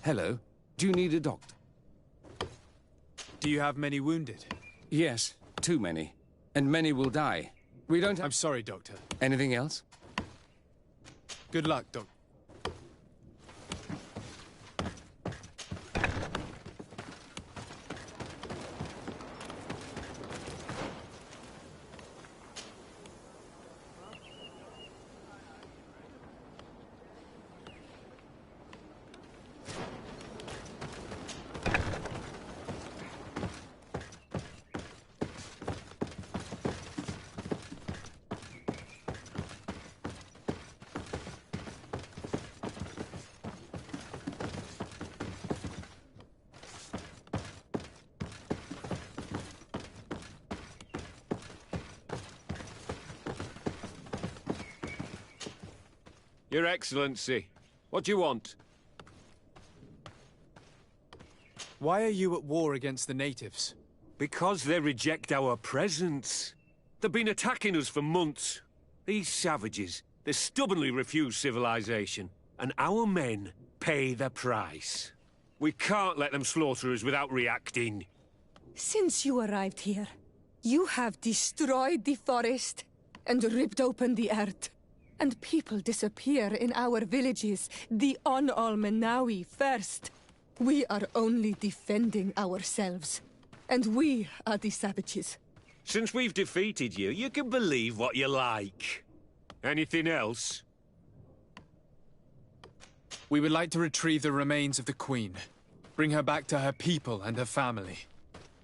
Hello. Do you need a doctor? Do you have many wounded? Yes, too many. And many will die. We don't have... I'm sorry, Doctor. Anything else? Good luck, Doctor. Your Excellency, what do you want? Why are you at war against the natives? Because they reject our presence. They've been attacking us for months. These savages, they stubbornly refuse civilization, and our men pay the price. We can't let them slaughter us without reacting. Since you arrived here, you have destroyed the forest and ripped open the earth. And people disappear in our villages, the On-Almenawi first. We are only defending ourselves. And we are the savages. Since we've defeated you, you can believe what you like. Anything else? We would like to retrieve the remains of the Queen. Bring her back to her people and her family.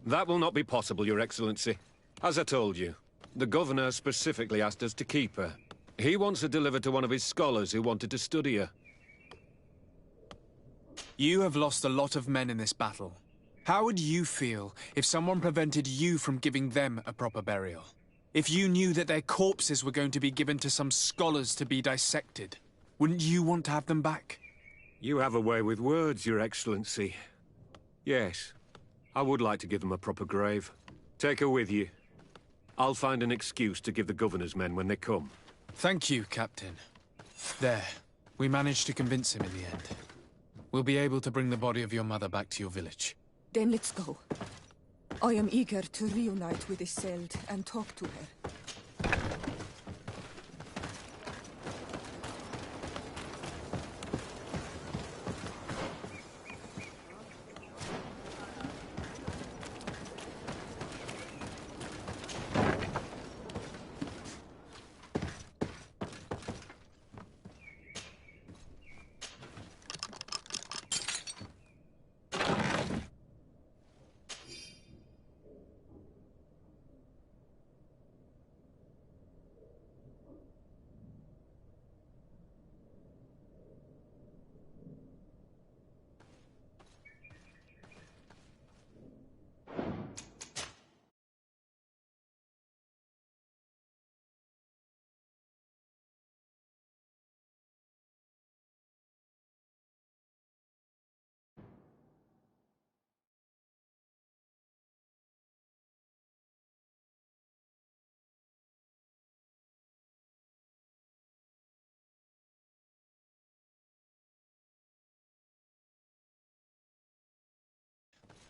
That will not be possible, Your Excellency. As I told you, the Governor specifically asked us to keep her. He wants her delivered to one of his scholars who wanted to study her. You have lost a lot of men in this battle. How would you feel if someone prevented you from giving them a proper burial? If you knew that their corpses were going to be given to some scholars to be dissected, wouldn't you want to have them back? You have a way with words, Your Excellency. Yes, I would like to give them a proper grave. Take her with you. I'll find an excuse to give the Governor's men when they come. Thank you, Captain. There. We managed to convince him in the end. We'll be able to bring the body of your mother back to your village. Then let's go. I am eager to reunite with Isolde and talk to her.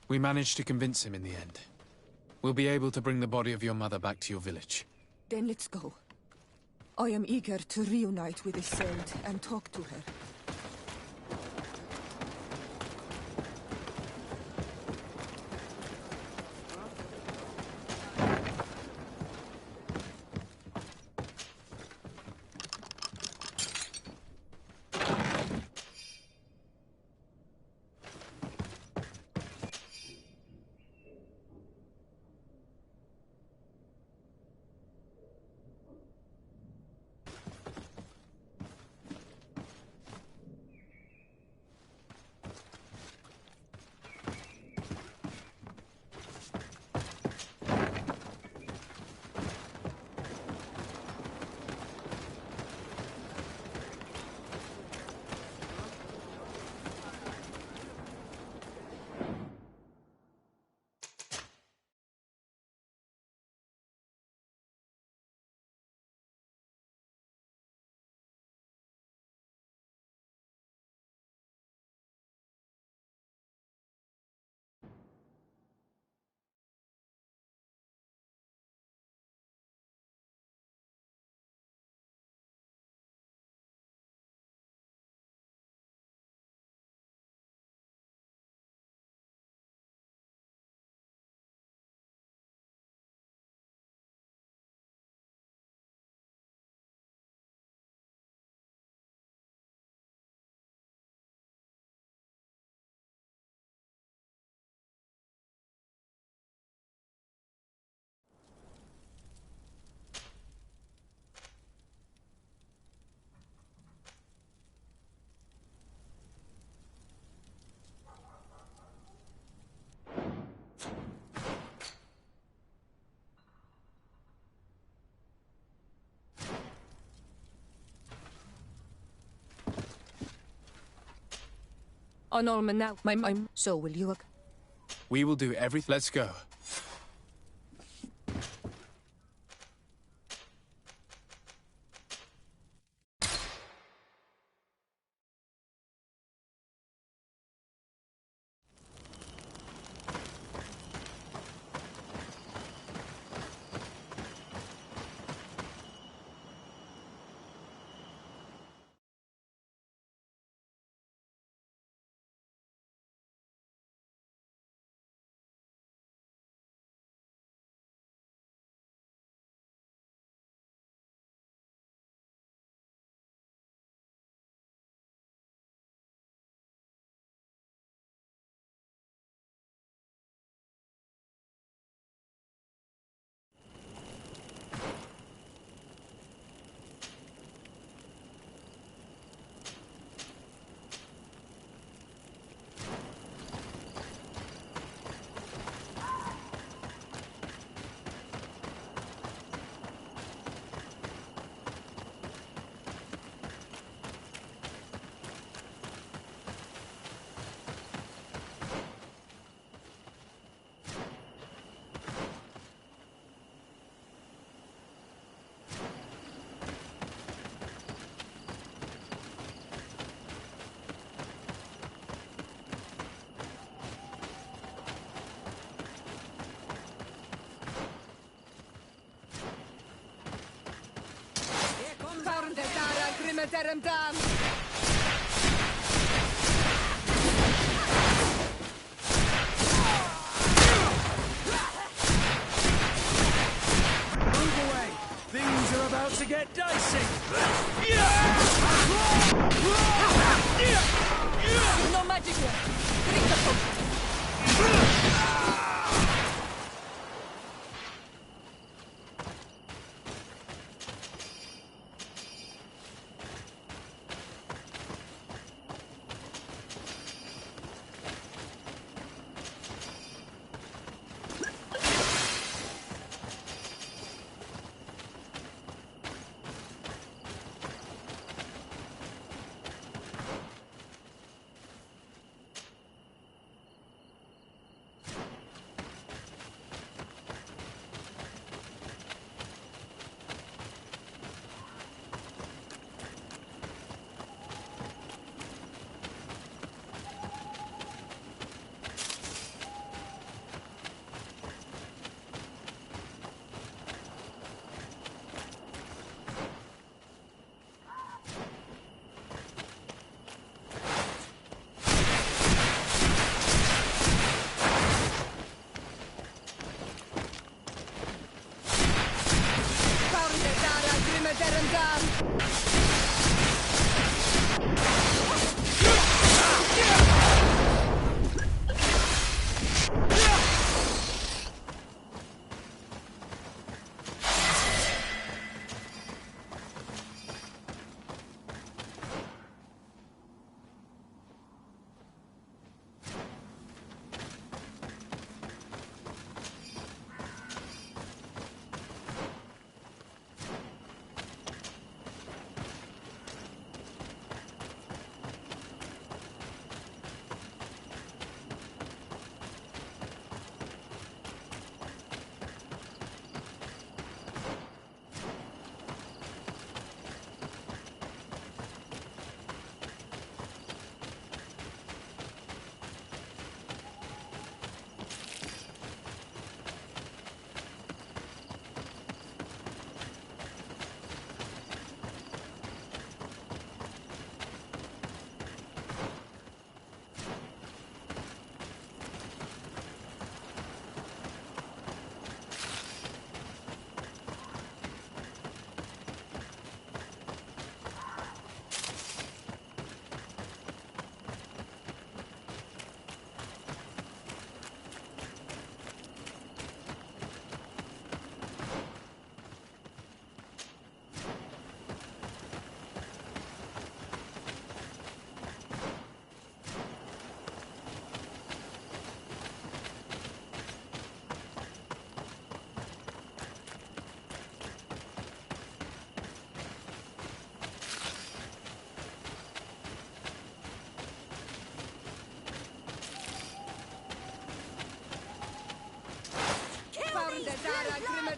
We managed to convince him in the end. We'll be able to bring the body of your mother back to your village. Then let's go. I am eager to reunite with Isolde and talk to her. unalmen now. So will you? We will do everything. Let's go. Dam. Move away! Things are about to get dicey! No magic here. Drink the potion.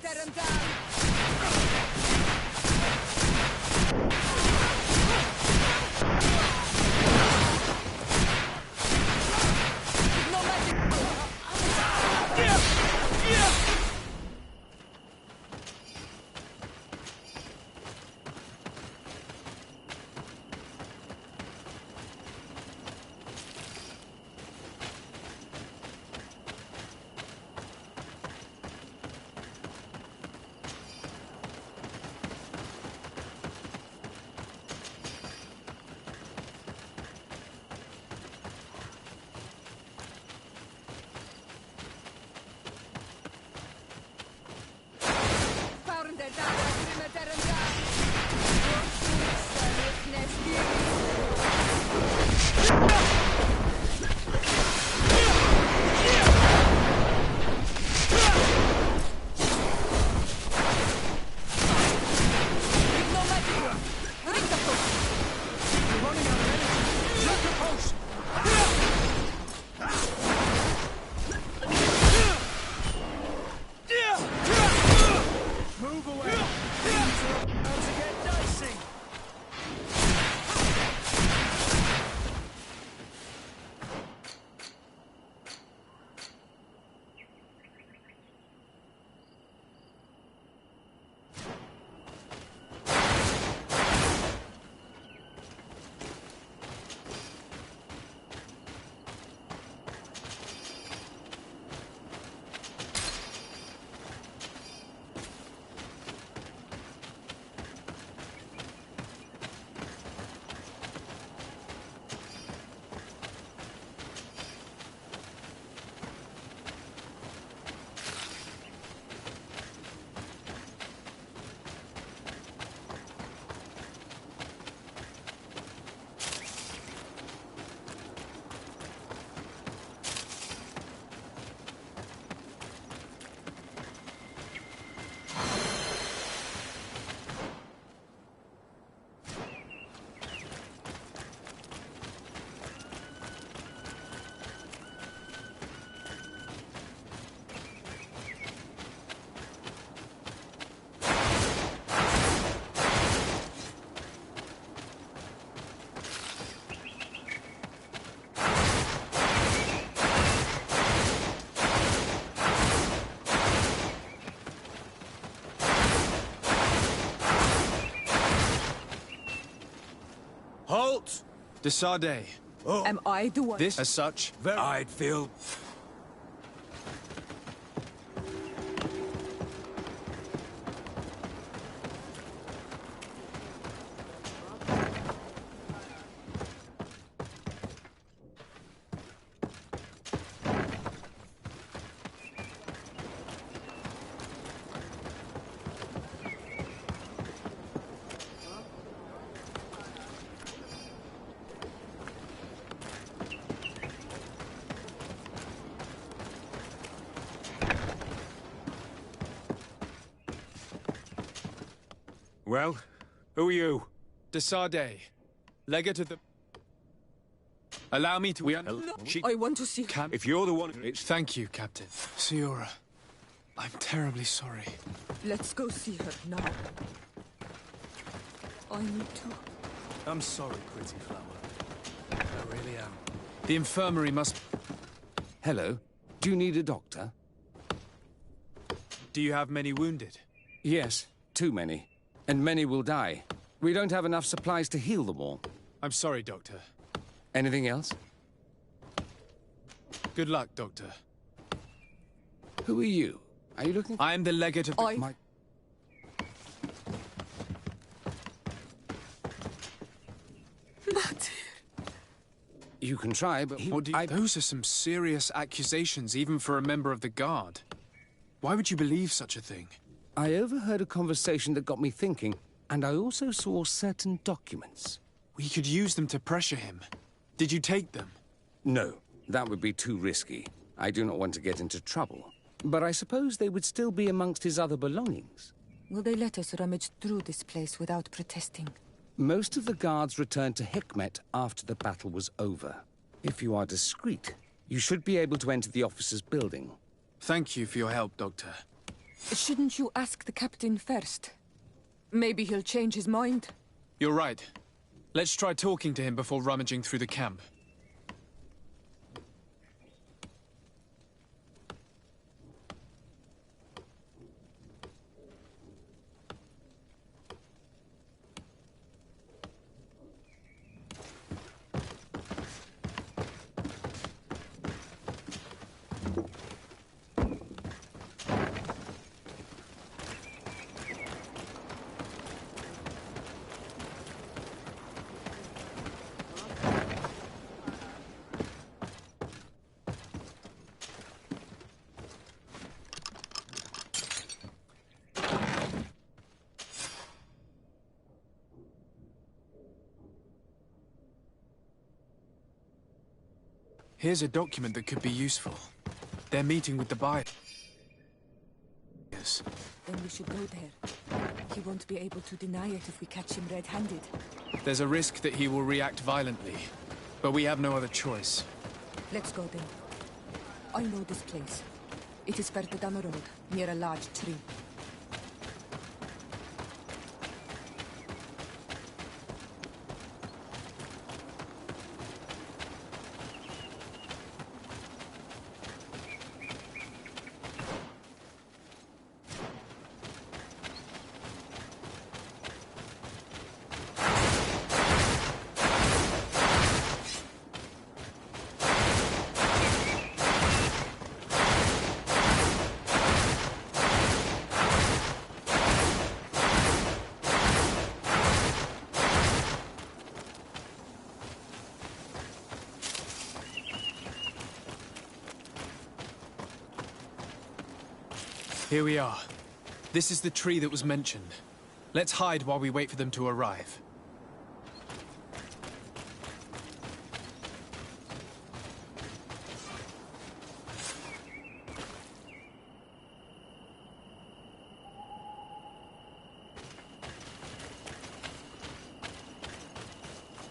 tear him down! No magic! Move away! Things are about to get dicey! Halt! Desade. Oh, Am I the one? This, as such, I'd feel... Well, who are you? Desade, legate of the... Allow me to... I want to see her. Can... If you're the one, it's... Thank you, Captain. Siora, I'm terribly sorry. Let's go see her now. I need to. I'm sorry, pretty flower. I really am. The infirmary must... Hello. Do you need a doctor? Do you have many wounded? Yes, too many. And many will die. We don't have enough supplies to heal them all. I'm sorry, Doctor. Anything else? Good luck, Doctor. Who are you? Are you looking for... I am the legate of the... My... Mate. You can try, but... Those are some serious accusations, even for a member of the Guard. Why would you believe such a thing? I overheard a conversation that got me thinking, and I also saw certain documents. We could use them to pressure him. Did you take them? No, that would be too risky. I do not want to get into trouble. But I suppose they would still be amongst his other belongings. Will they let us rummage through this place without protesting? Most of the guards returned to Hikmet after the battle was over. If you are discreet, you should be able to enter the officers' building. Thank you for your help, Doctor. Shouldn't you ask the captain first? Maybe he'll change his mind. You're right. Let's try talking to him before rummaging through the camp. Here's a document that could be useful. They're meeting with the buyers. Then we should go there. He won't be able to deny it if we catch him red-handed. There's a risk that he will react violently, but we have no other choice. Let's go then. I know this place. It is further down the road, near a large tree. Here we are. This is the tree that was mentioned. Let's hide while we wait for them to arrive.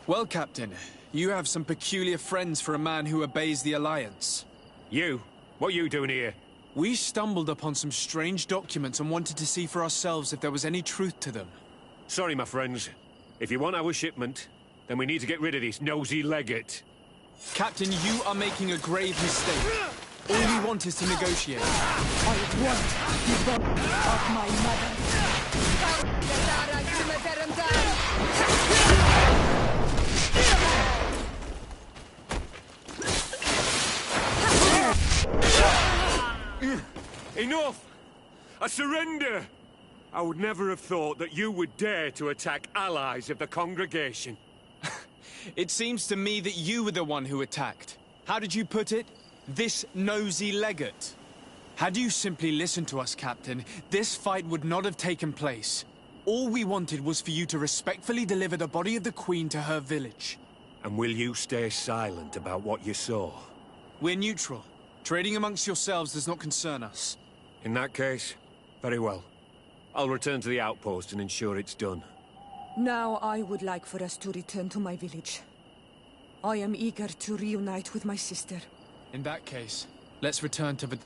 Well, Captain, you have some peculiar friends for a man who obeys the Alliance. You? What are you doing here? We stumbled upon some strange documents and wanted to see for ourselves if there was any truth to them. Sorry, my friends. If you want our shipment, then we need to get rid of this nosy legate. Captain, you are making a grave mistake. All we want is to negotiate. I want the body of my mother. Enough! I surrender! I would never have thought that you would dare to attack allies of the congregation. It seems to me that you were the one who attacked. How did you put it? This nosy legate. Had you simply listened to us, Captain, this fight would not have taken place. All we wanted was for you to respectfully deliver the body of the Queen to her village. And will you stay silent about what you saw? We're neutral. Trading amongst yourselves does not concern us. In that case, very well. I'll return to the outpost and ensure it's done. Now I would like for us to return to my village. I am eager to reunite with my sister. In that case, let's return to the...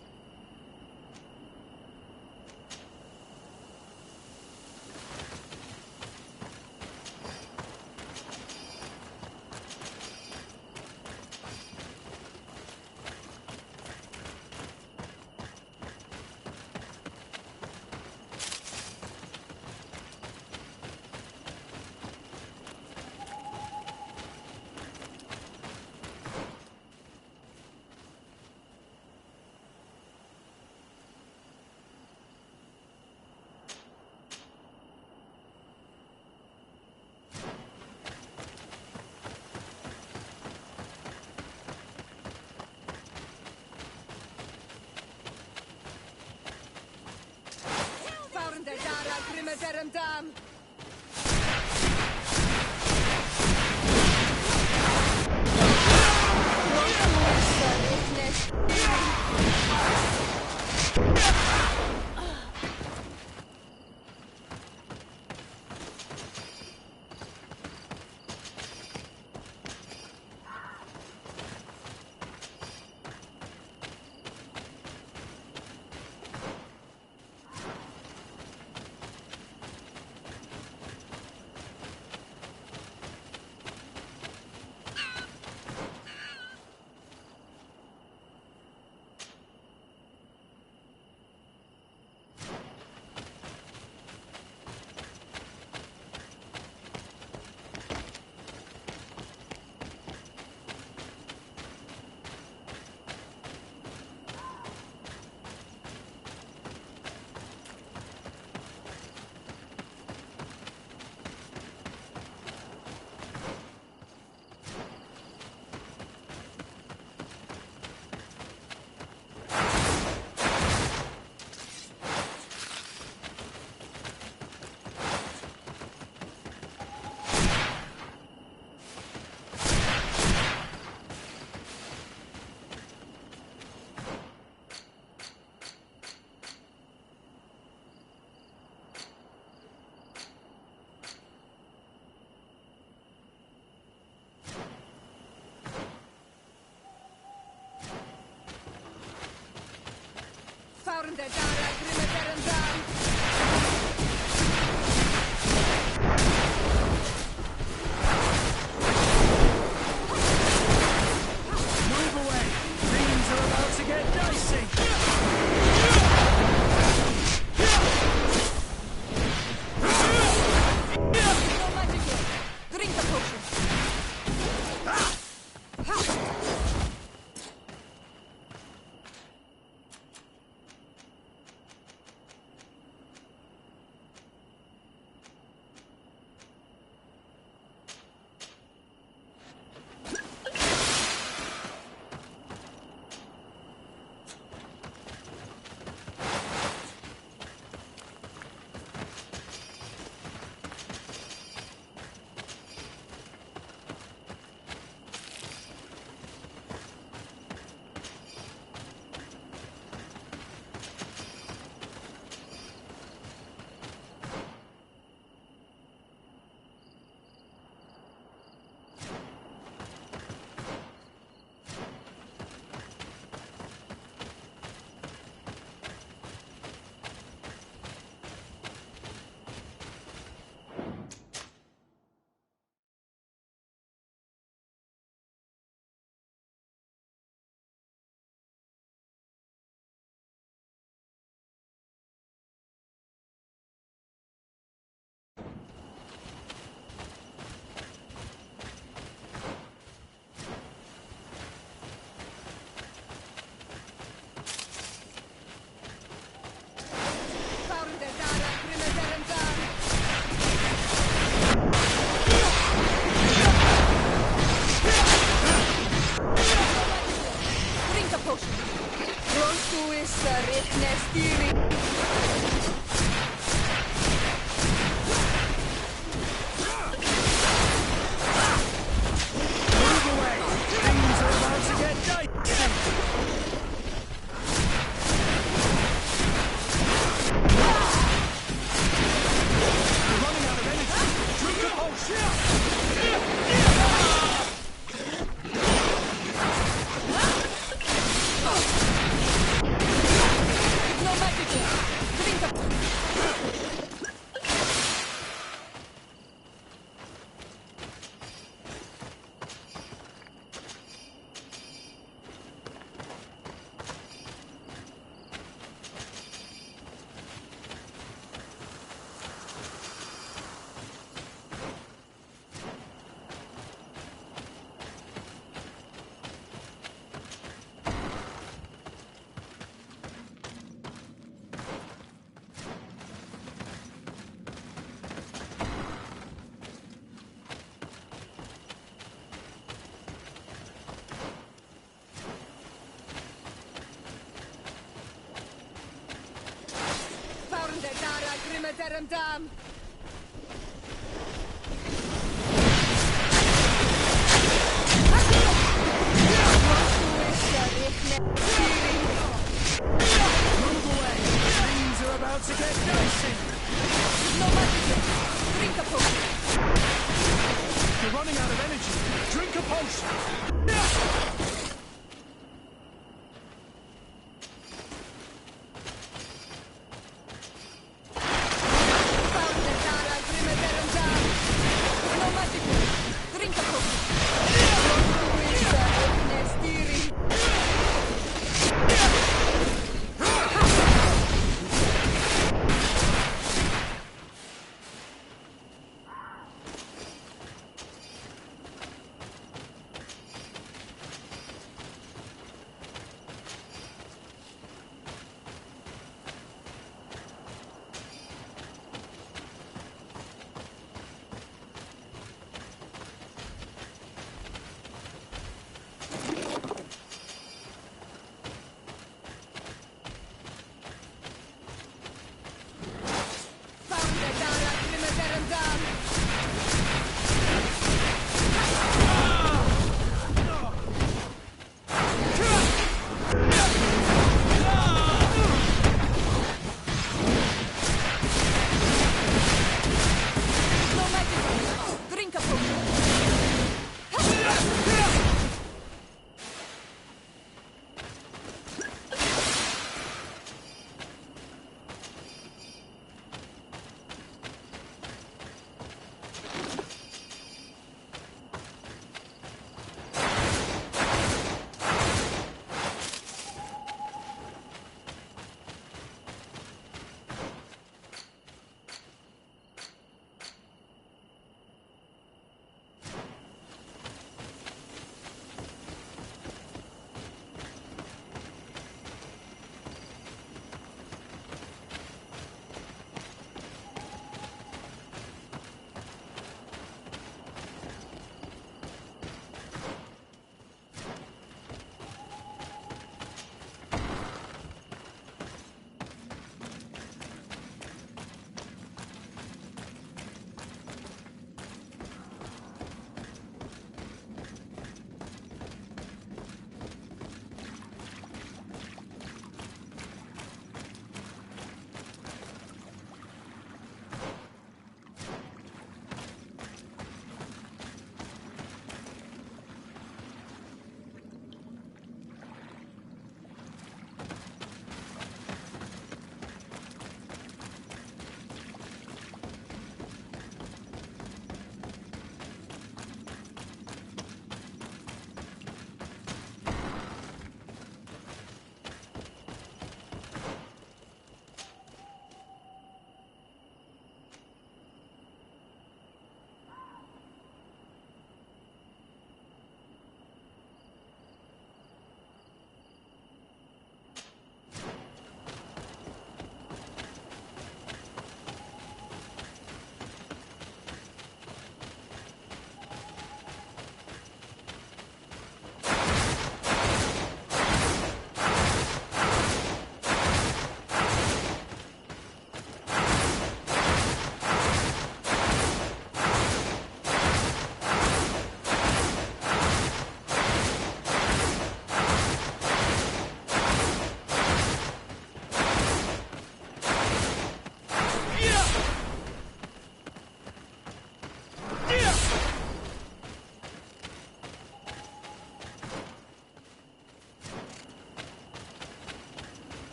Move away! Things are about to get dicey! Drink the potion. Move away! Things are about to get dicey! You're running out of energy! Drink a potion! No magic here. Drink the Dam. Move away! Things are about to get dicey! No magic here. Drink a potion. You're running out of energy! Drink a potion! Found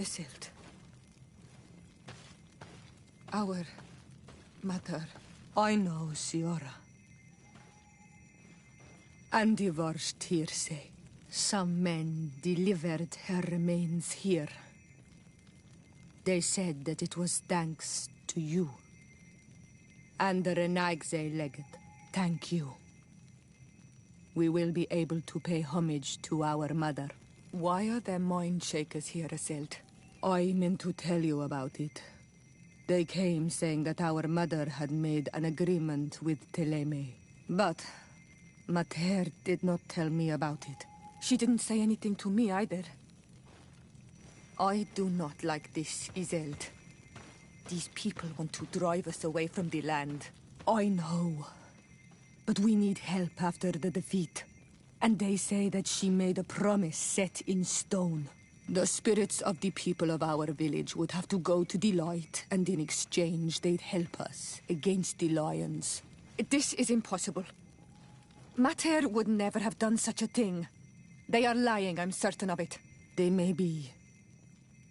Isildt. Our mother. I know, Siora. And the worst hearsay. Some men delivered her remains here. They said that it was thanks to you. And the Renagze legate. Thank you. We will be able to pay homage to our mother. Why are there mind shakers here, Isildt? I meant to tell you about it. They came saying that our mother had made an agreement with Teleme. But Mater did not tell me about it. She didn't say anything to me either. I do not like this, Isildt. These people want to drive us away from the land. I know. But we need help after the defeat. And they say that she made a promise set in stone. The spirits of the people of our village would have to go to the light, and in exchange they'd help us against the lions. This is impossible. Mater would never have done such a thing. They are lying, I'm certain of it. They may be.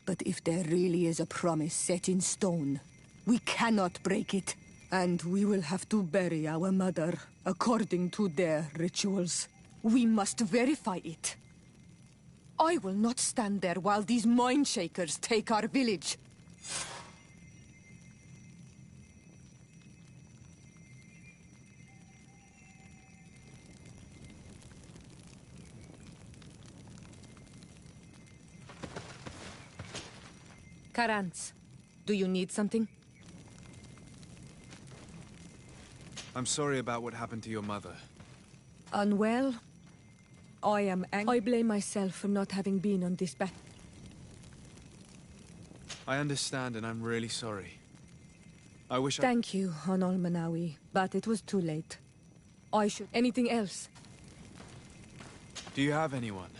But if there really is a promise set in stone, we cannot break it. And we will have to bury our mother according to their rituals. We must verify it. I will not stand there while these mind shakers take our village. Karantz, do you need something? I'm sorry about what happened to your mother. Unwell? I am angry. I blame myself for not having been on this battle. I understand, and I'm really sorry. I wish I... Thank you, Honol Manawi, but it was too late. I should... Anything else? Do you have anyone?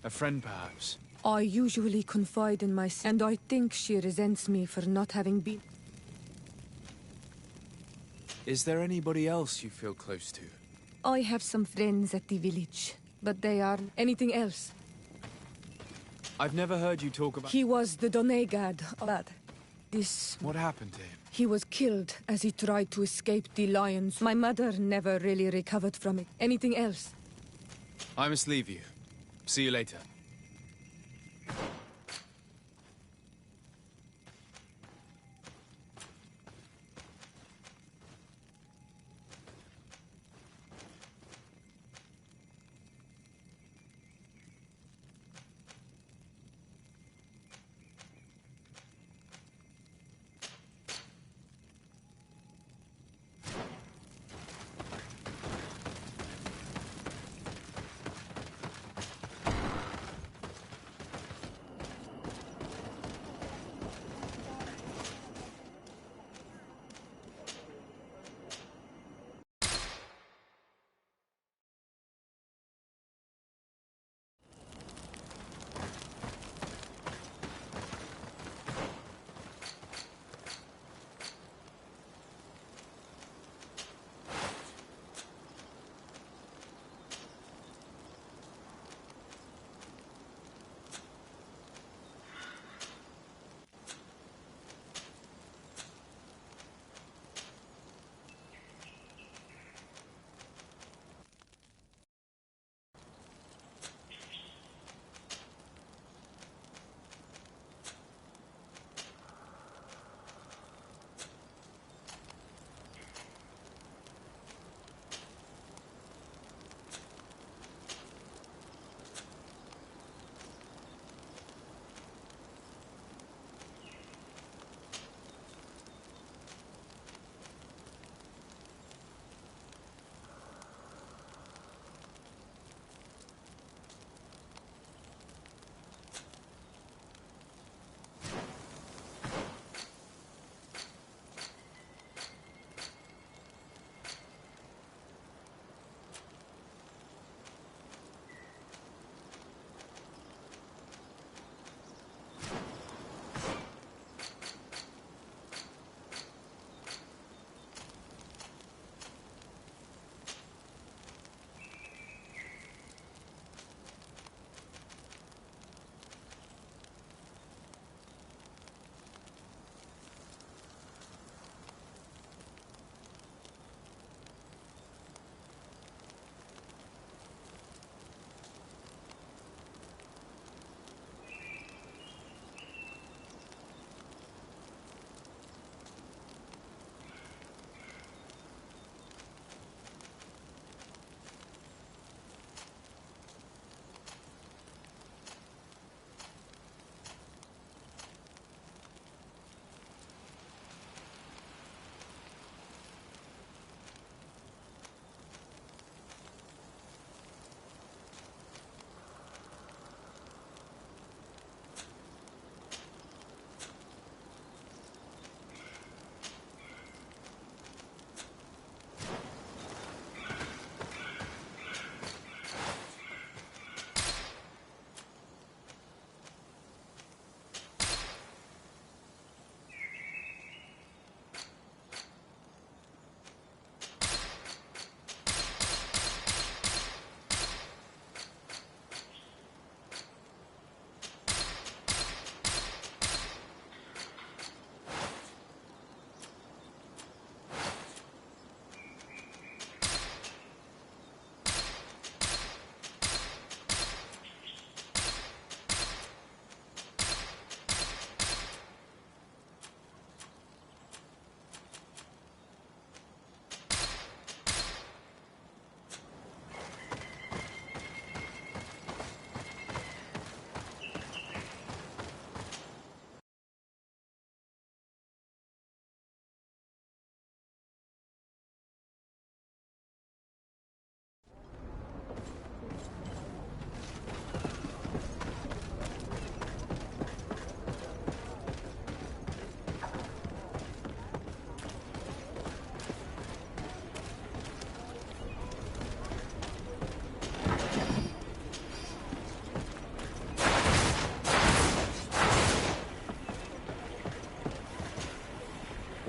A friend, perhaps? I usually confide in my... And I think she resents me for not having been... Is there anybody else you feel close to? I have some friends at the village, but they are... Anything else? I've never heard you talk about... He was the Donegad, but this... What happened to him? He was killed as he tried to escape the lions. My mother never really recovered from it. Anything else? I must leave you. See you later.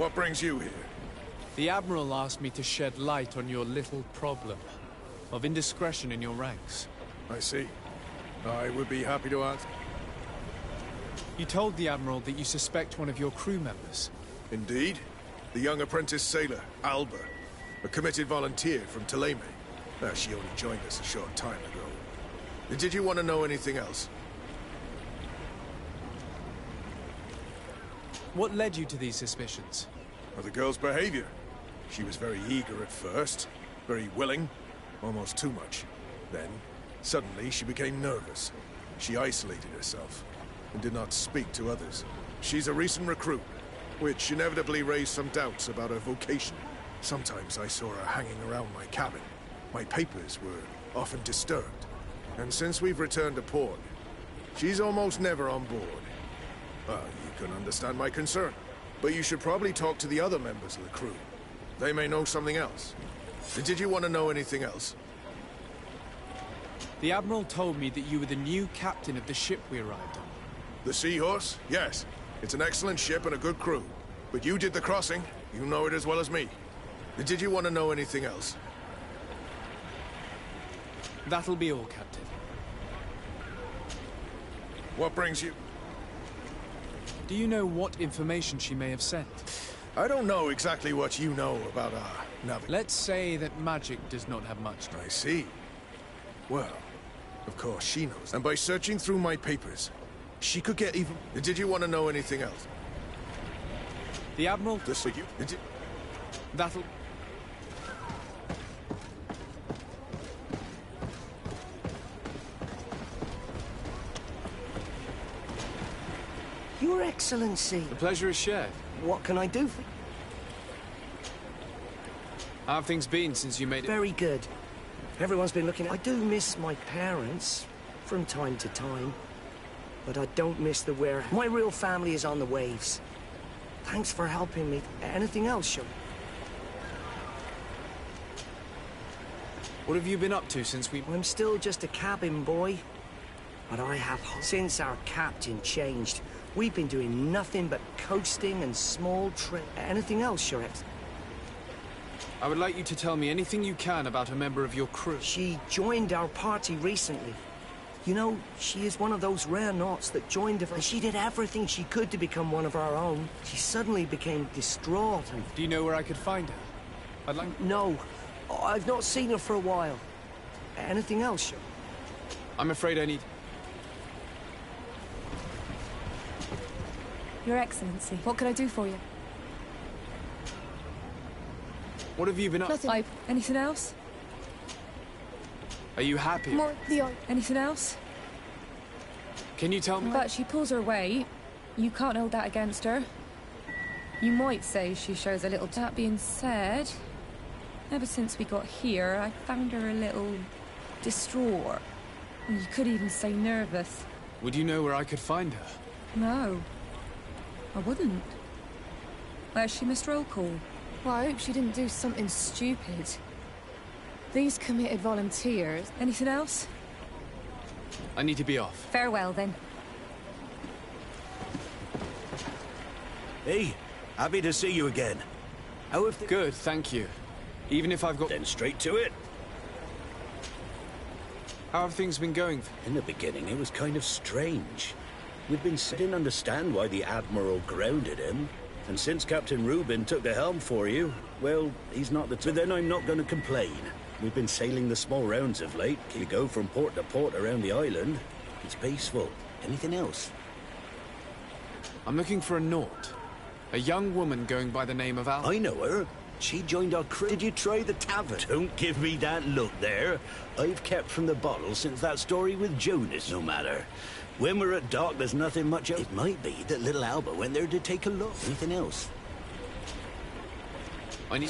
What brings you here? The Admiral asked me to shed light on your little problem of indiscretion in your ranks. I see. I would be happy to answer. You told the Admiral that you suspect one of your crew members. Indeed. The young apprentice sailor, Alba. A committed volunteer from Thele. She only joined us a short time ago. Did you want to know anything else? What led you to these suspicions? Well, the girl's behavior. She was very eager at first, very willing, almost too much. Then, suddenly, she became nervous. She isolated herself and did not speak to others. She's a recent recruit, which inevitably raised some doubts about her vocation. Sometimes I saw her hanging around my cabin. My papers were often disturbed. And since we've returned to port, she's almost never on board. Well, you can understand my concern. But you should probably talk to the other members of the crew. They may know something else. Did you want to know anything else? The Admiral told me that you were the new captain of the ship we arrived on. The Seahorse? Yes. It's an excellent ship and a good crew. But you did the crossing. You know it as well as me. Did you want to know anything else? That'll be all, Captain. What brings you? Do you know what information she may have sent? I don't know exactly what you know about our navigation. Let's say that magic does not have much to I see. Well, of course she knows. And by searching through my papers, she could get even... Did you want to know anything else? The Admiral... This for you? Did you... That'll... Your Excellency. The pleasure is shared. What can I do for you? How have things been since you made it? Very good. Everyone's been looking at... I do miss my parents from time to time, but I don't miss the warehouse. My real family is on the waves. Thanks for helping me. Anything else, Sean? What have you been up to since we... I'm still just a cabin boy, but I have... Since our captain changed, we've been doing nothing but coasting and small trips. Anything else, Your Excellency? I would like you to tell me anything you can about a member of your crew. She joined our party recently. You know, she is one of those rare knots that joined us. She did everything she could to become one of our own. She suddenly became distraught and... Do you know where I could find her? I'd like... No, I've not seen her for a while. Anything else, Sean? I'm afraid I need... Your Excellency, what can I do for you? What have you been up... Nothing. Anything else? Are you happy? More the Anything else? Can you tell me? But she pulls her weight. You can't hold that against her. You might say she shows a little... That being said, ever since we got here, I found her a little... distraught. You could even say nervous. Would you know where I could find her? No. I wouldn't. Where's she missed roll call? Well, I hope she didn't do something stupid. These committed volunteers... Anything else? I need to be off. Farewell, then. Hey, happy to see you again. How have Good, thank you. Even if I've got... Then straight to it. How have things been going? In the beginning, it was kind of strange. Didn't understand why the Admiral grounded him. And since Captain Rubin took the helm for you, well, he's not the... But then I'm not going to complain. We've been sailing the small rounds of late. We go from port to port around the island. It's peaceful. Anything else? I'm looking for a Naut. A young woman going by the name of Al... I know her. She joined our crew. Did you try the tavern? Don't give me that look there. I've kept from the bottle since that story with Jonas. No matter. When we're at dock, there's nothing much else. It might be that little Alba went there to take a look. Anything else? I need...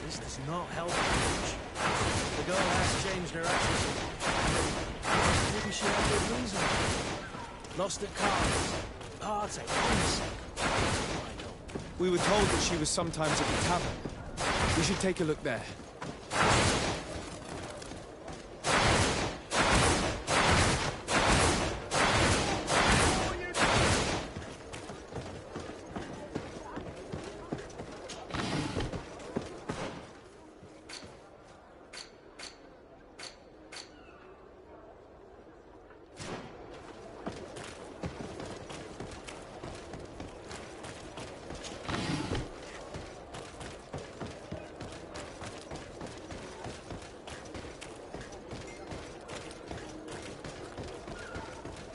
This does not help much. The girl has changed her attitude. Maybe she had good reason. Lost at cards. Party. We were told that she was sometimes at the tavern. We should take a look there.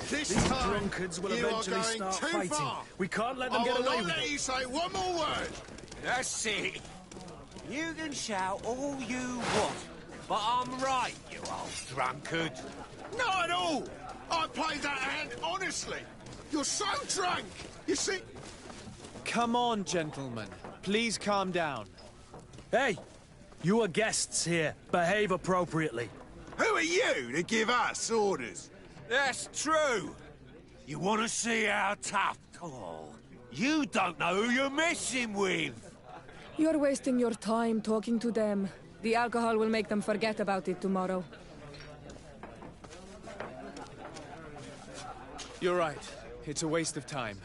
This These time, drunkards will you are eventually going start too fighting. far. We can't let I them get will away not with let it. you say one more word. That's it. You can shout all you want, but I'm right, you old drunkard. Not at all. I played that hand honestly. You're so drunk. You see... Come on, gentlemen. Please calm down. Hey, you are guests here. Behave appropriately. Who are you to give us orders? That's true. You want to see how tough? Oh, you don't know who you're messing with. You're wasting your time talking to them. The alcohol will make them forget about it tomorrow. You're right. It's a waste of time.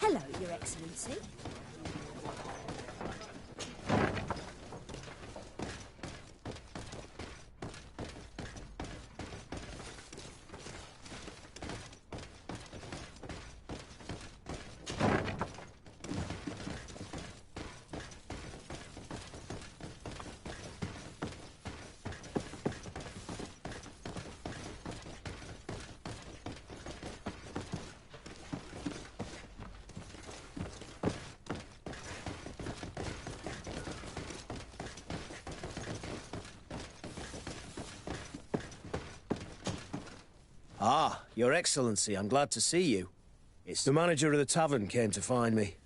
Hello, Your Excellency. Ah, Your Excellency, I'm glad to see you. It's the manager of the tavern came to find me.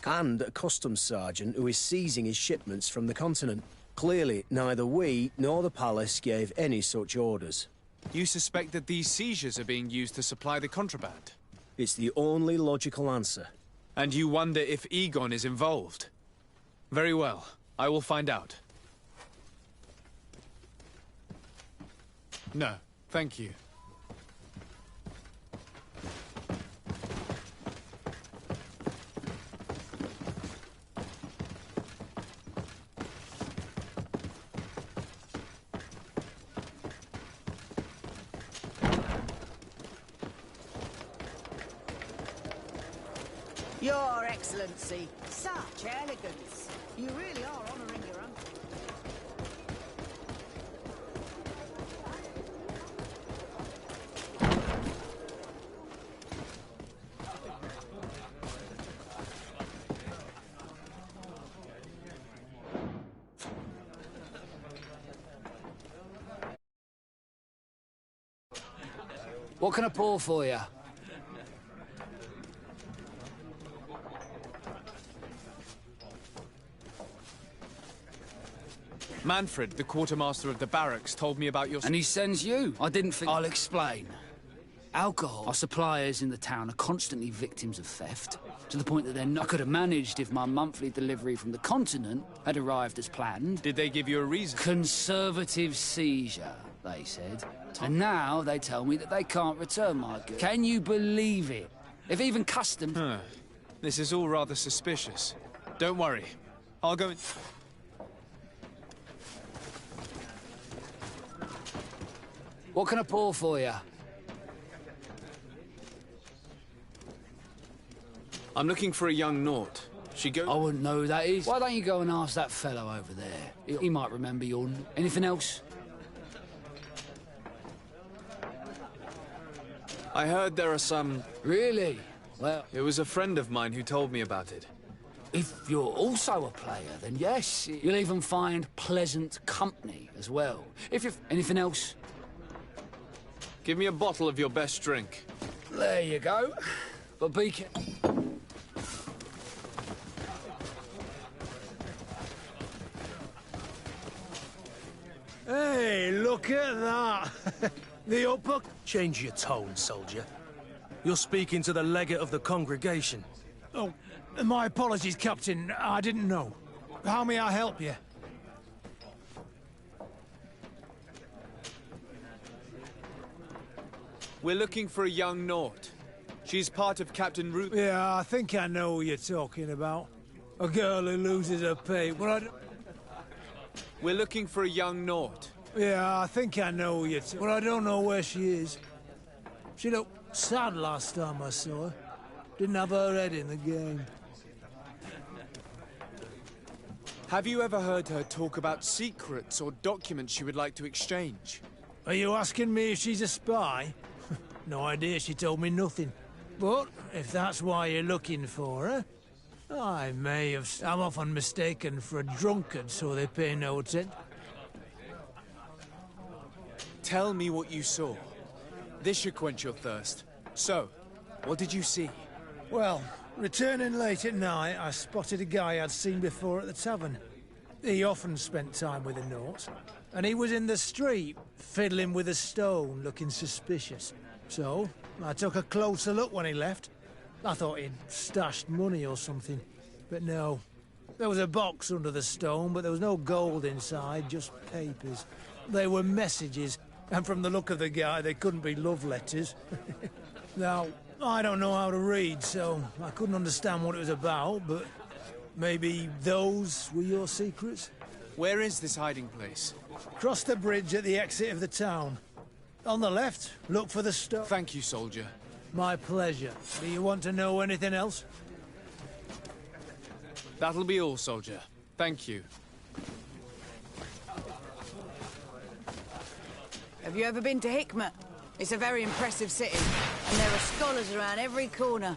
And a customs sergeant who is seizing his shipments from the continent. Clearly, neither we nor the palace gave any such orders. You suspect that these seizures are being used to supply the contraband? It's the only logical answer. And you wonder if Egon is involved? Very well. I will find out. No, thank you. Your Excellency, such elegance. You really are honouring your uncle. What can I pour for you? Manfred, the quartermaster of the barracks, told me about your... And he sends you? I didn't think... I'll explain. Alcohol. Our suppliers in the town are constantly victims of theft, to the point that they're not... I could have managed if my monthly delivery from the continent had arrived as planned. Did they give you a reason? Conservative seizure, they said. And now they tell me that they can't return my goods. Can you believe it? If even customs... This is all rather suspicious. Don't worry. I'll go and... What can I pour for you? I'm looking for a young Naut. She goes... I wouldn't know who that is. Why don't you go and ask that fellow over there? He might remember your... Anything else? I heard there are some... Really? Well... It was a friend of mine who told me about it. If you're also a player, then yes. You'll even find pleasant company as well. If you've... Anything else? Give me a bottle of your best drink. There you go. But be careful. Hey, look at that! The upper... Change your tone, soldier. You're speaking to the legate of the congregation. Oh, my apologies, Captain. I didn't know. How may I help you? We're looking for a young Naut. She's part of Captain Rubin. Yeah, I think I know who you're talking about. A girl who loses her pay, but I... We're looking for a young Naut. Yeah, I think I know who you're talking about, but I don't know where she is. She looked sad last time I saw her. Didn't have her head in the game. Have you ever heard her talk about secrets or documents she would like to exchange? Are you asking me if she's a spy? No idea, she told me nothing. But if that's why you're looking for her, I may have... I'm often mistaken for a drunkard, so they pay no attention. Tell me what you saw. This should quench your thirst. So, what did you see? Well, returning late at night, I spotted a guy I'd seen before at the tavern. He often spent time with the Nauts, and he was in the street, fiddling with a stone, looking suspicious. So, I took a closer look when he left. I thought he'd stashed money or something, but no. There was a box under the stone, but there was no gold inside, just papers. They were messages, and from the look of the guy, they couldn't be love letters. Now, I don't know how to read, so I couldn't understand what it was about, but maybe those were your secrets? Where is this hiding place? Cross the bridge at the exit of the town. On the left, look for the stuff. Thank you, soldier. My pleasure. Do you want to know anything else? That'll be all, soldier. Thank you. Have you ever been to Hikmet? It's a very impressive city, and there are scholars around every corner.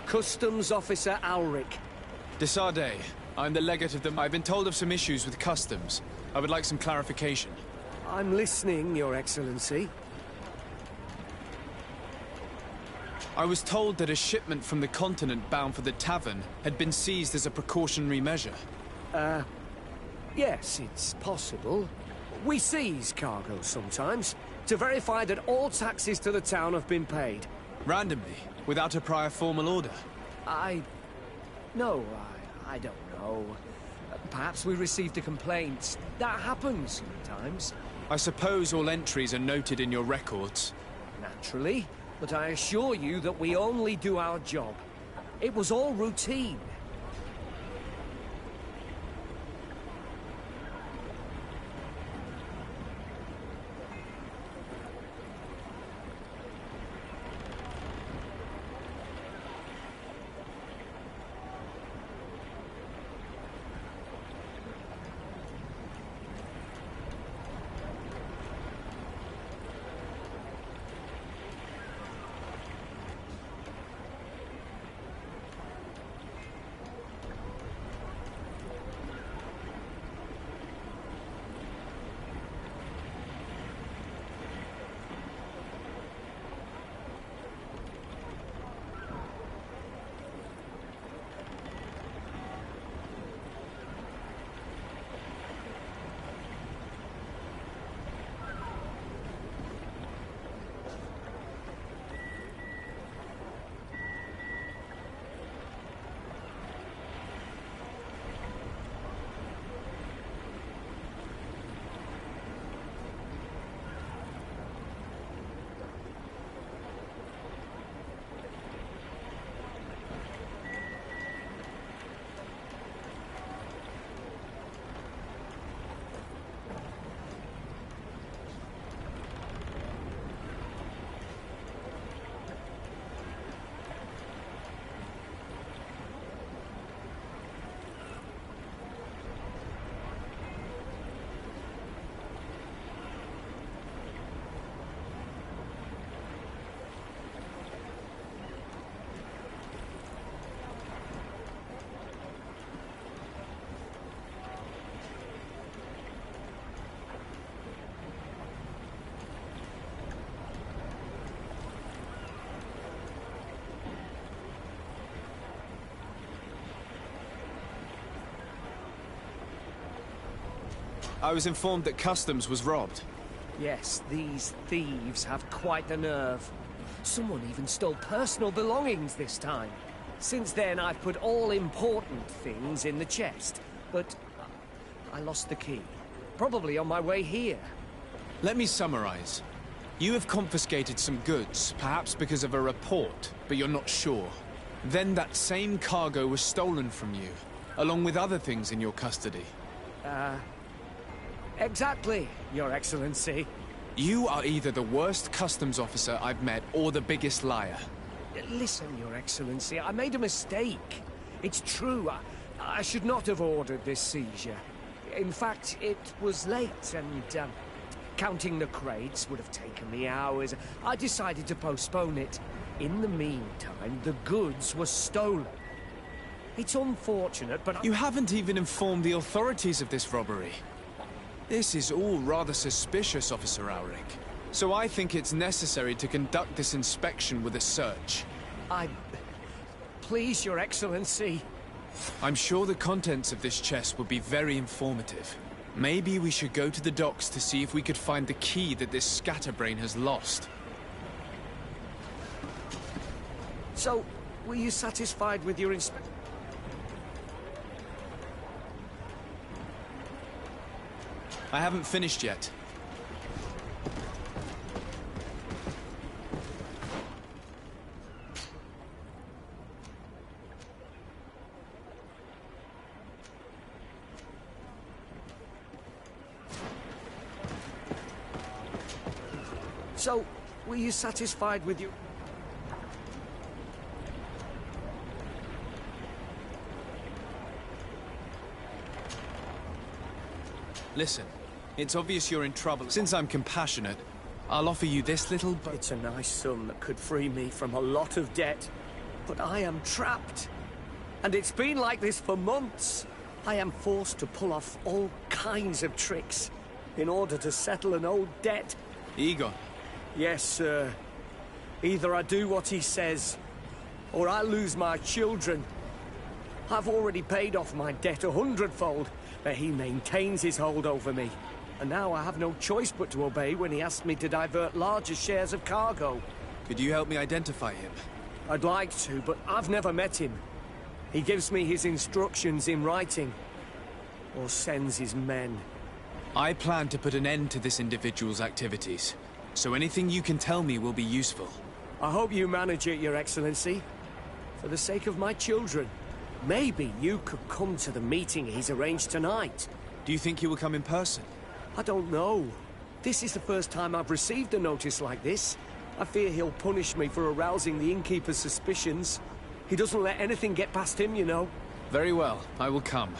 Customs Officer Alric. Desarde, I'm the legate of the... I've been told of some issues with customs. I would like some clarification. I'm listening, Your Excellency. I was told that a shipment from the continent bound for the tavern had been seized as a precautionary measure. Yes, it's possible. We seize cargo sometimes, to verify that all taxes to the town have been paid. Randomly, without a prior formal order? No, I don't know. Perhaps we received a complaint. That happens sometimes. I suppose all entries are noted in your records. Naturally, but I assure you that we only do our job. It was all routine. I was informed that customs was robbed. Yes, these thieves have quite the nerve. Someone even stole personal belongings this time. Since then, I've put all important things in the chest, but I lost the key. Probably on my way here. Let me summarize. You have confiscated some goods, perhaps because of a report, but you're not sure. Then that same cargo was stolen from you, along with other things in your custody. Exactly, Your Excellency. You are either the worst customs officer I've met or the biggest liar. Listen, Your Excellency, I made a mistake. It's true, I should not have ordered this seizure. In fact, it was late and, counting the crates would have taken me hours. I decided to postpone it. In the meantime, the goods were stolen. It's unfortunate, but You haven't even informed the authorities of this robbery. This is all rather suspicious, Officer Auric. So I think it's necessary to conduct this inspection with a search. Please, Your Excellency. I'm sure the contents of this chest would be very informative. Maybe we should go to the docks to see if we could find the key that this scatterbrain has lost. So, were you satisfied with your inspection? I haven't finished yet. So, were you satisfied with your... Listen, it's obvious you're in trouble. Since I'm compassionate, I'll offer you this little... It's a nice sum that could free me from a lot of debt. But I am trapped. And it's been like this for months. I am forced to pull off all kinds of tricks in order to settle an old debt. Egon. Yes, sir. Either I do what he says, or I lose my children. I've already paid off my debt 100-fold, but he maintains his hold over me. And now I have no choice but to obey when he asks me to divert larger shares of cargo. Could you help me identify him? I'd like to, but I've never met him. He gives me his instructions in writing, or sends his men. I plan to put an end to this individual's activities, so anything you can tell me will be useful. I hope you manage it, Your Excellency. For the sake of my children, maybe you could come to the meeting he's arranged tonight. Do you think he will come in person? I don't know. This is the first time I've received a notice like this. I fear he'll punish me for arousing the innkeeper's suspicions. He doesn't let anything get past him, you know. Very well, I will come.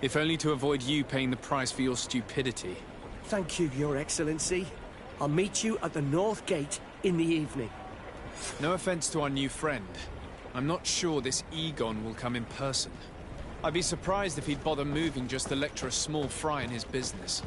If only to avoid you paying the price for your stupidity. Thank you, Your Excellency. I'll meet you at the North Gate in the evening. No offense to our new friend. I'm not sure this Egon will come in person. I'd be surprised if he'd bother moving just to lecture a small fry in his business.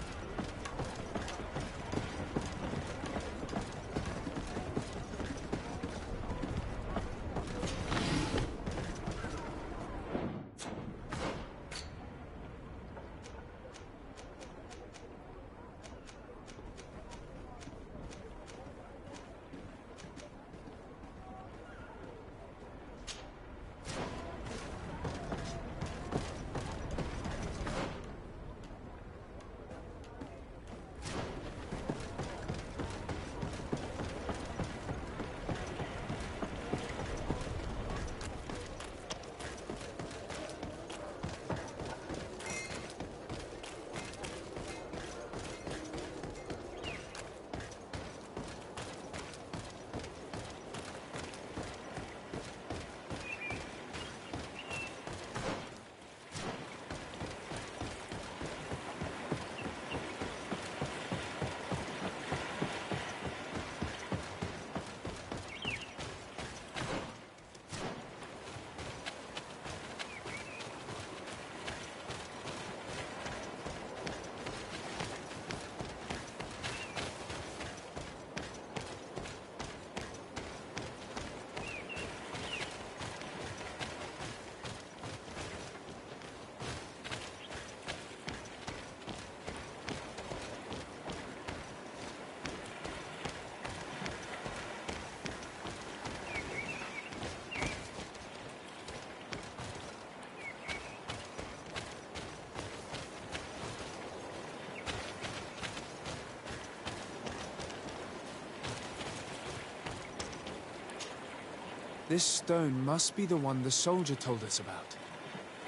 This stone must be the one the soldier told us about.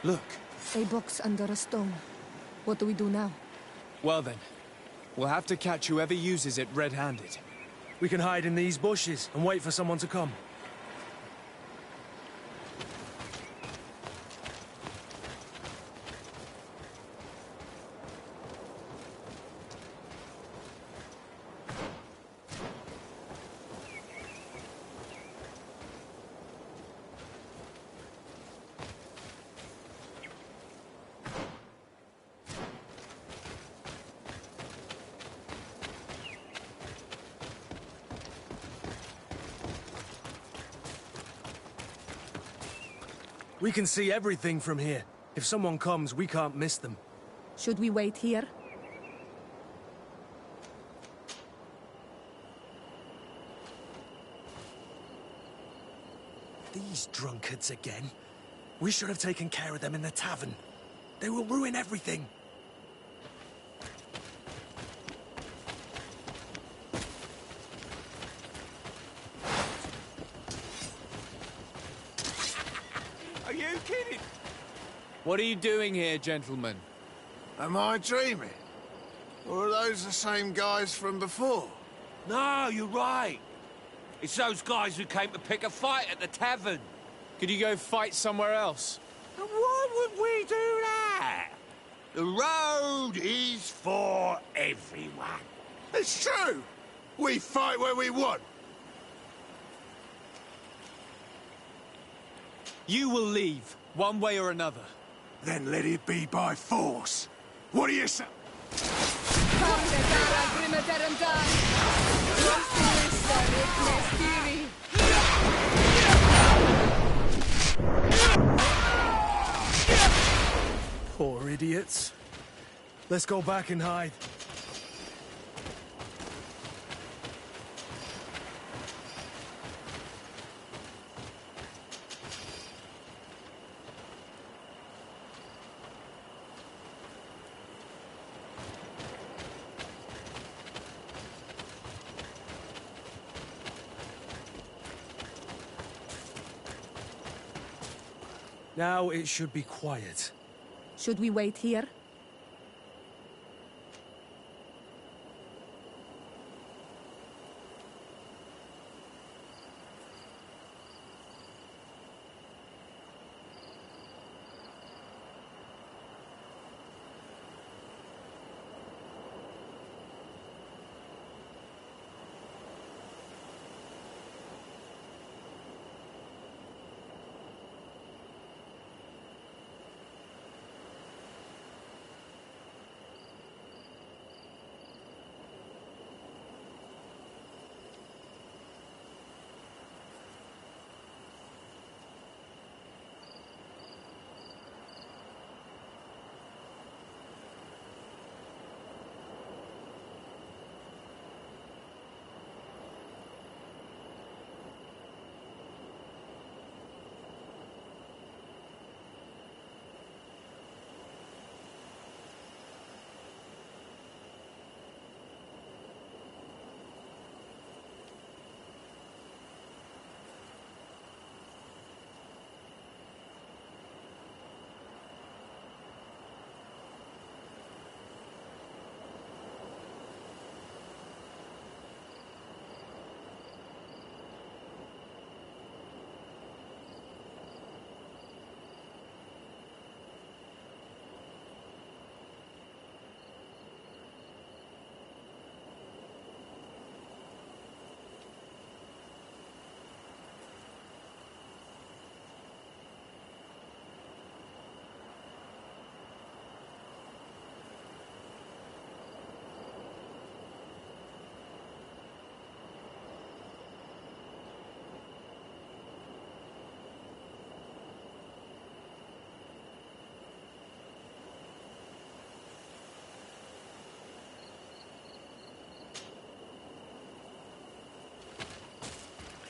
Look. A box under a stone. What do we do now? Well then, we'll have to catch whoever uses it red-handed. We can hide in these bushes and wait for someone to come. We can see everything from here. If someone comes, we can't miss them. Should we wait here? These drunkards again. We should have taken care of them in the tavern. They will ruin everything. Are you kidding? What are you doing here, gentlemen? Am I dreaming? Or are those the same guys from before? No, you're right. It's those guys who came to pick a fight at the tavern. Could you go fight somewhere else? And why would we do that? The road is for everyone. It's true! We fight where we want. You will leave, one way or another. Then let it be by force. What do you say? Poor idiots. Let's go back and hide. Now it should be quiet. Should we wait here?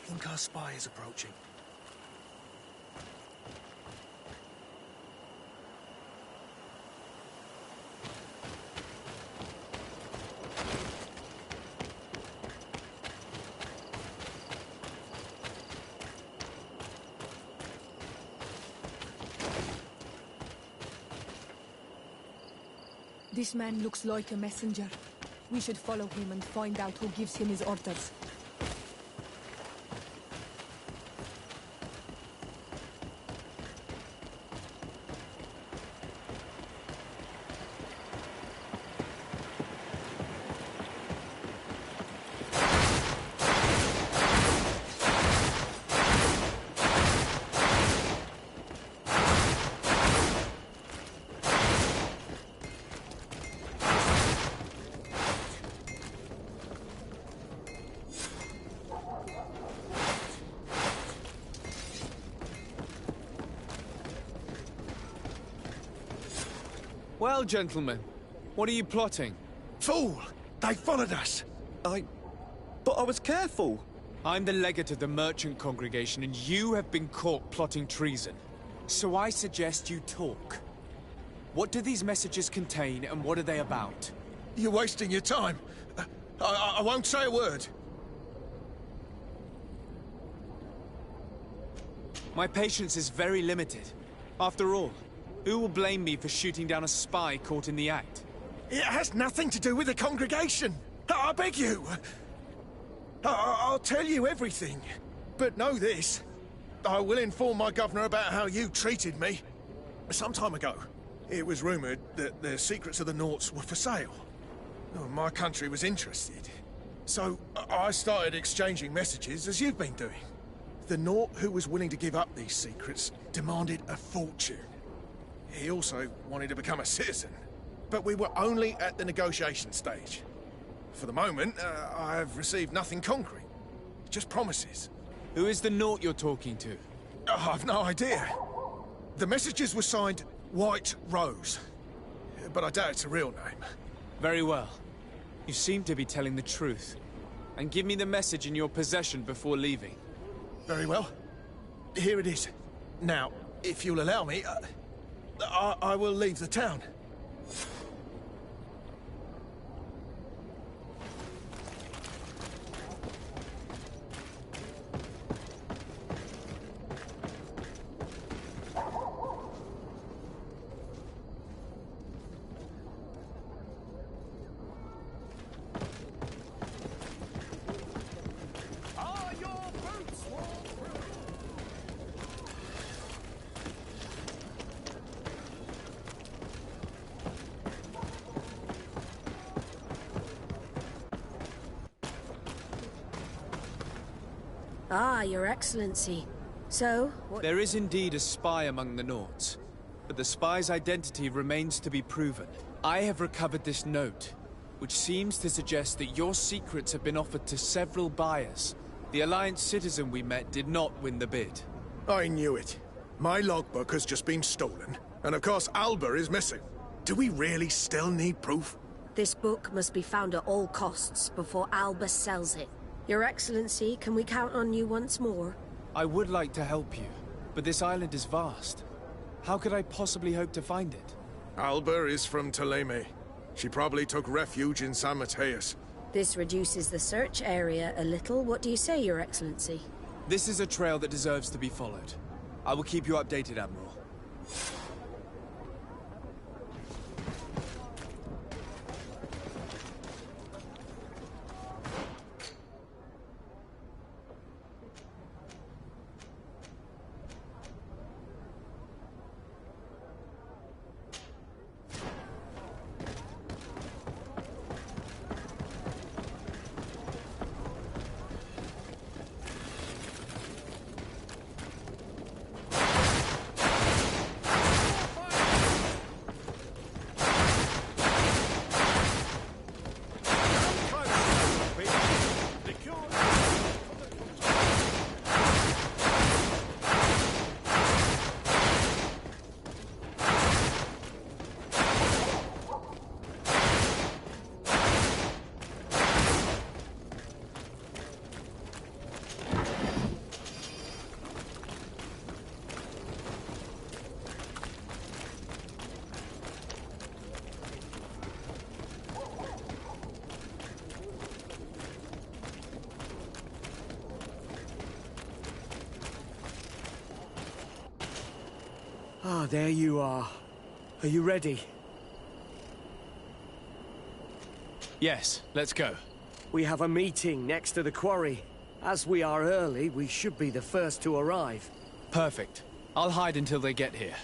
I think our spy is approaching. This man looks like a messenger. We should follow him and find out who gives him his orders. Well, gentlemen, what are you plotting? Fool! They followed us! But I was careful. I'm the legate of the merchant congregation, and you have been caught plotting treason. So I suggest you talk. What do these messages contain, and what are they about? You're wasting your time. I won't say a word. My patience is very limited. After all, who will blame me for shooting down a spy caught in the act? It has nothing to do with the congregation. I beg you. I'll tell you everything. But know this. I will inform my governor about how you treated me. Some time ago, it was rumoured that the secrets of the Nauts were for sale. My country was interested. So I started exchanging messages as you've been doing. The Naut who was willing to give up these secrets demanded a fortune. He also wanted to become a citizen. But we were only at the negotiation stage. For the moment, I've received nothing concrete. Just promises. Who is the Naut you're talking to? I've no idea. The messages were signed White Rose. But I doubt it's a real name. Very well. You seem to be telling the truth. And give me the message in your possession before leaving. Very well. Here it is. Now, if you'll allow me, I will leave the town. Ah, Your Excellency. So, what— There is indeed a spy among the Nauts, but the spy's identity remains to be proven. I have recovered this note, which seems to suggest that your secrets have been offered to several buyers. The Alliance citizen we met did not win the bid. I knew it. My logbook has just been stolen, and of course Alba is missing. Do we really still need proof? This book must be found at all costs before Albus sells it. Your Excellency, can we count on you once more? I would like to help you, but this island is vast. How could I possibly hope to find it? Alba is from Toleme. She probably took refuge in San Mateus. This reduces the search area a little. What do you say, Your Excellency? This is a trail that deserves to be followed. I will keep you updated, Admiral. Ah, there you are. Are you ready? Yes, let's go. We have a meeting next to the quarry. As we are early, we should be the first to arrive. Perfect. I'll hide until they get here.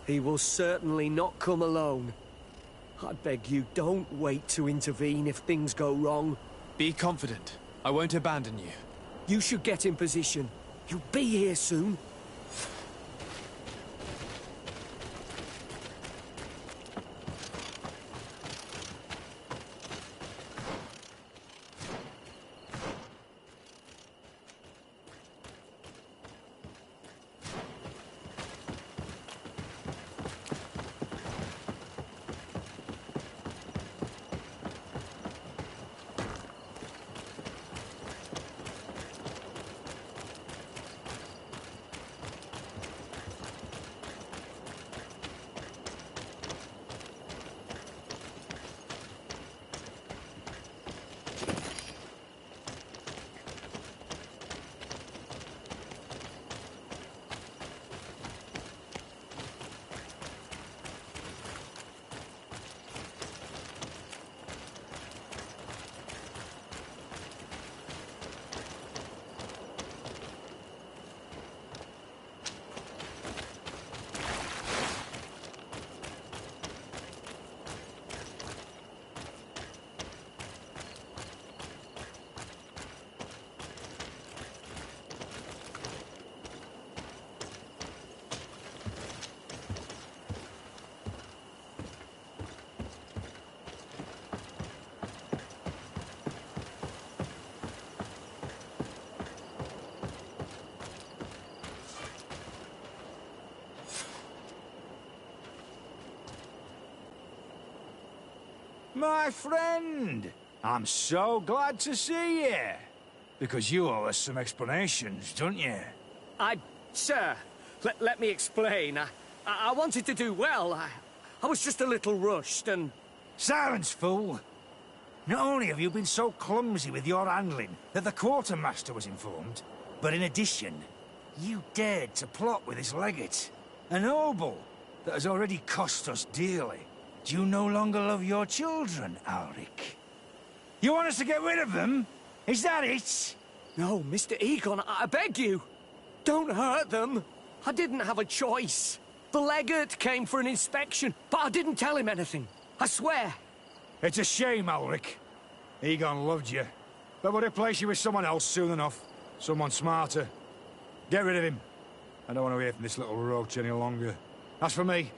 He will certainly not come alone. I beg you, don't wait to intervene if things go wrong. Be confident. I won't abandon you. You should get in position. You'll be here soon. My friend, I'm so glad to see you. Because you owe us some explanations, don't you? Sir, let me explain. I wanted to do well. I was just a little rushed and... Silence, fool! Not only have you been so clumsy with your handling that the quartermaster was informed, but in addition, you dared to plot with this legate. A noble that has already cost us dearly. Do you no longer love your children, Alric? You want us to get rid of them? Is that it? No, Mr. Egon, I beg you. Don't hurt them. I didn't have a choice. The legate came for an inspection, but I didn't tell him anything. I swear. It's a shame, Alric. Egon loved you, but would replace you with someone else soon enough. Someone smarter. Get rid of him. I don't want to hear from this little roach any longer. As for me,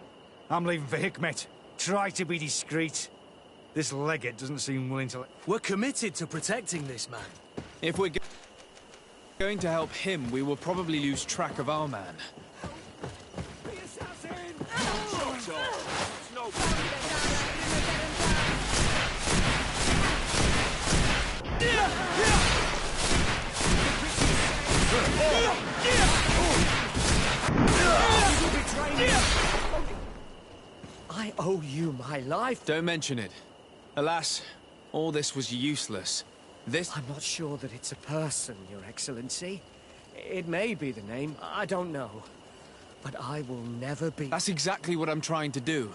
I'm leaving for Hikmet. Try to be discreet. This legate doesn't seem willing to... We're committed to protecting this man. If we're going to help him, we will probably lose track of our man. The assassin! Shut up! It's no I owe you my life. Don't mention it. Alas, all this was useless. I'm not sure that it's a person, Your Excellency. It may be the name, I don't know. But I will never be... That's exactly what I'm trying to do.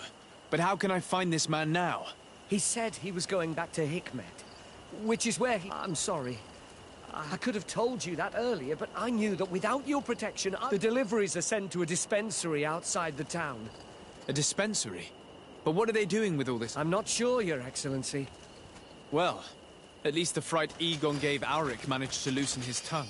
But how can I find this man now? He said he was going back to Hikmet, which is where he... I'm sorry. I could have told you that earlier, but I knew that without your protection, the deliveries are sent to a dispensary outside the town. A dispensary? But what are they doing with all this? I'm not sure, Your Excellency. Well, at least the fright Egon gave Alric managed to loosen his tongue.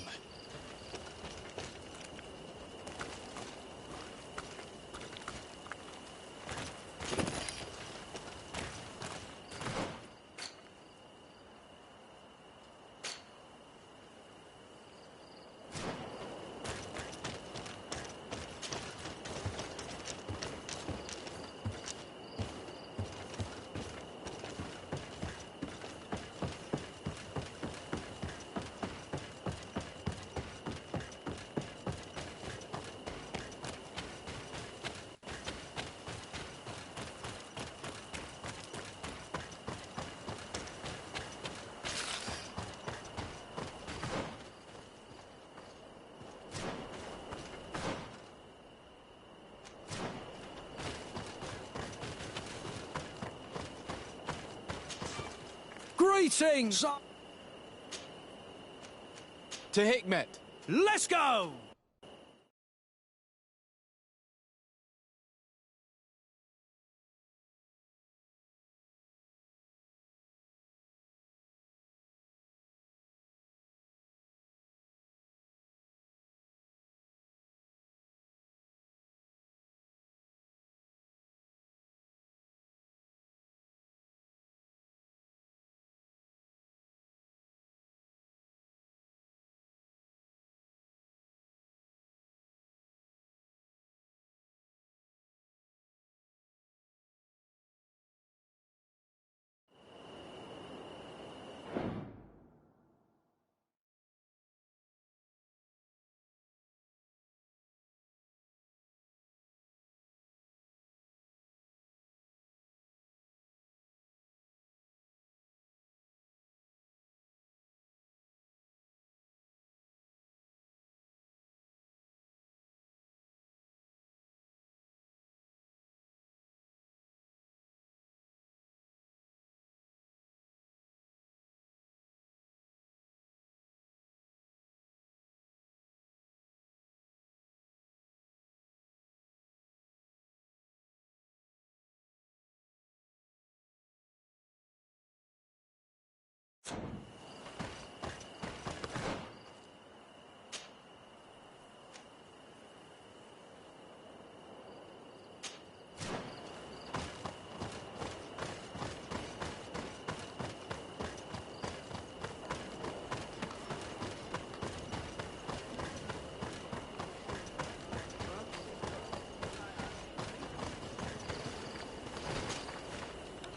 Greetings! To Hikmet. Let's go!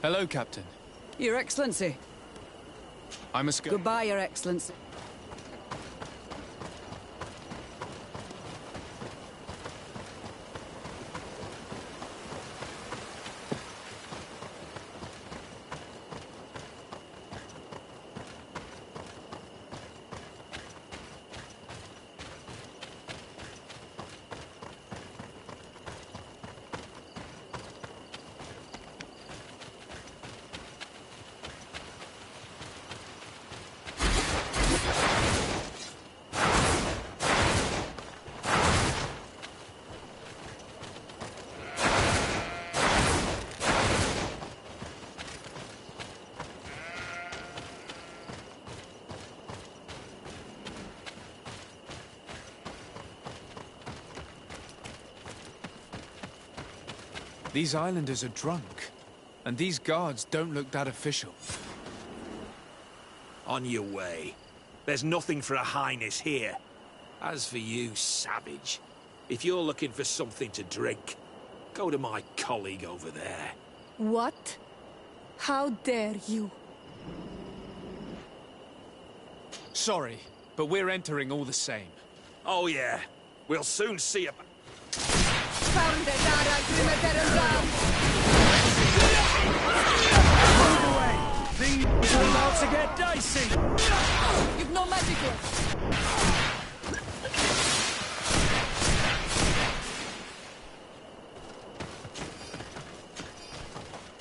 Hello, Captain. Your Excellency. I must go. Goodbye, Your Excellency. These islanders are drunk, and these guards don't look that official. On your way. There's nothing for a highness here. As for you, savage, if you're looking for something to drink, go to my colleague over there. What? How dare you? Sorry, but we're entering all the same. Oh yeah, we'll soon see about... Move away! Things are about to get dicey! You've no magic left.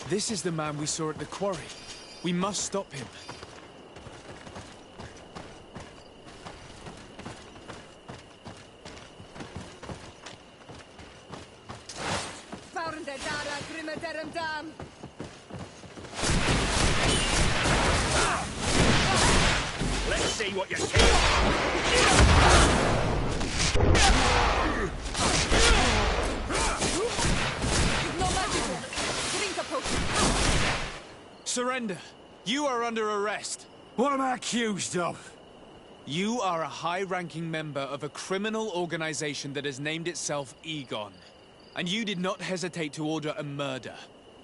This is the man we saw at the quarry. We must stop him. Let's see what you're capable Surrender. You are under arrest. What am I accused of? You are a high-ranking member of a criminal organization that has named itself Egon. And you did not hesitate to order a murder.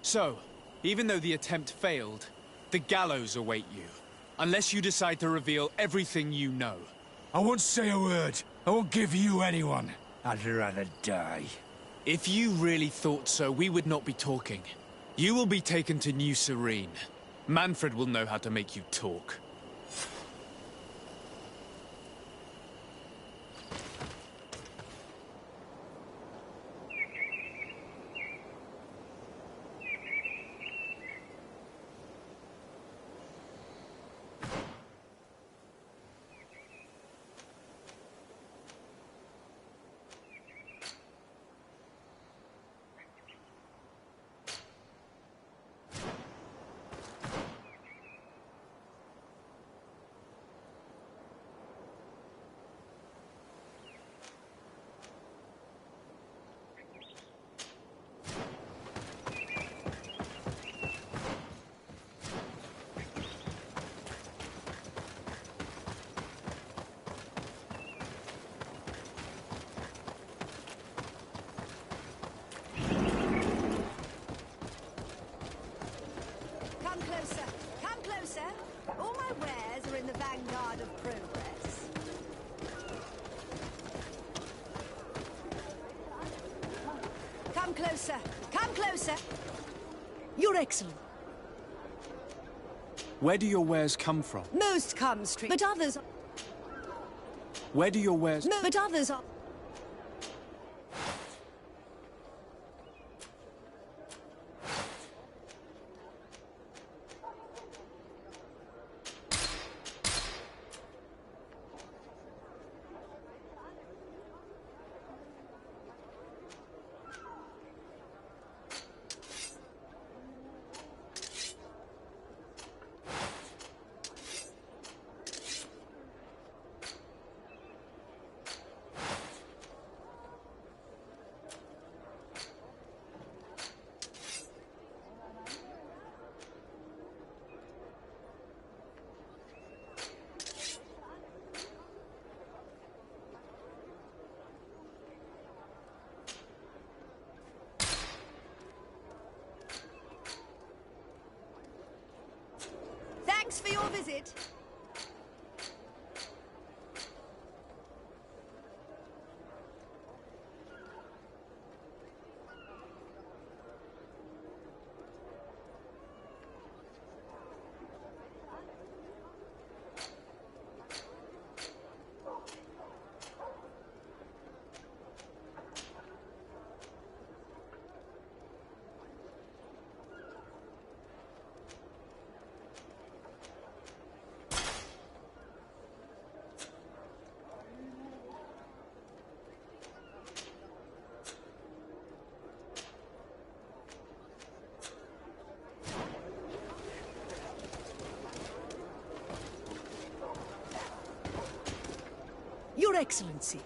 So, even though the attempt failed, the gallows await you. Unless you decide to reveal everything you know. I won't say a word. I won't give you anyone. I'd rather die. If you really thought so, we would not be talking. You will be taken to New Serene. Manfred will know how to make you talk. closer. Come closer. You're excellent. Where do your wares come from? Most come straight, but others... Where do your wares... No, but others are... Thanks for your visit. Your Excellency.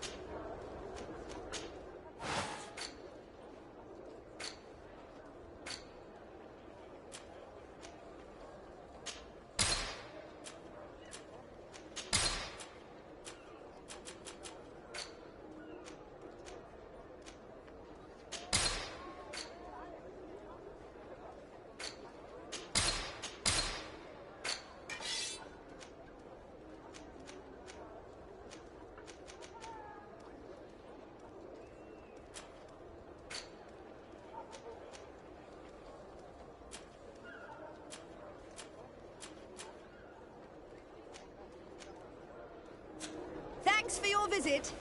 Thanks for your visit.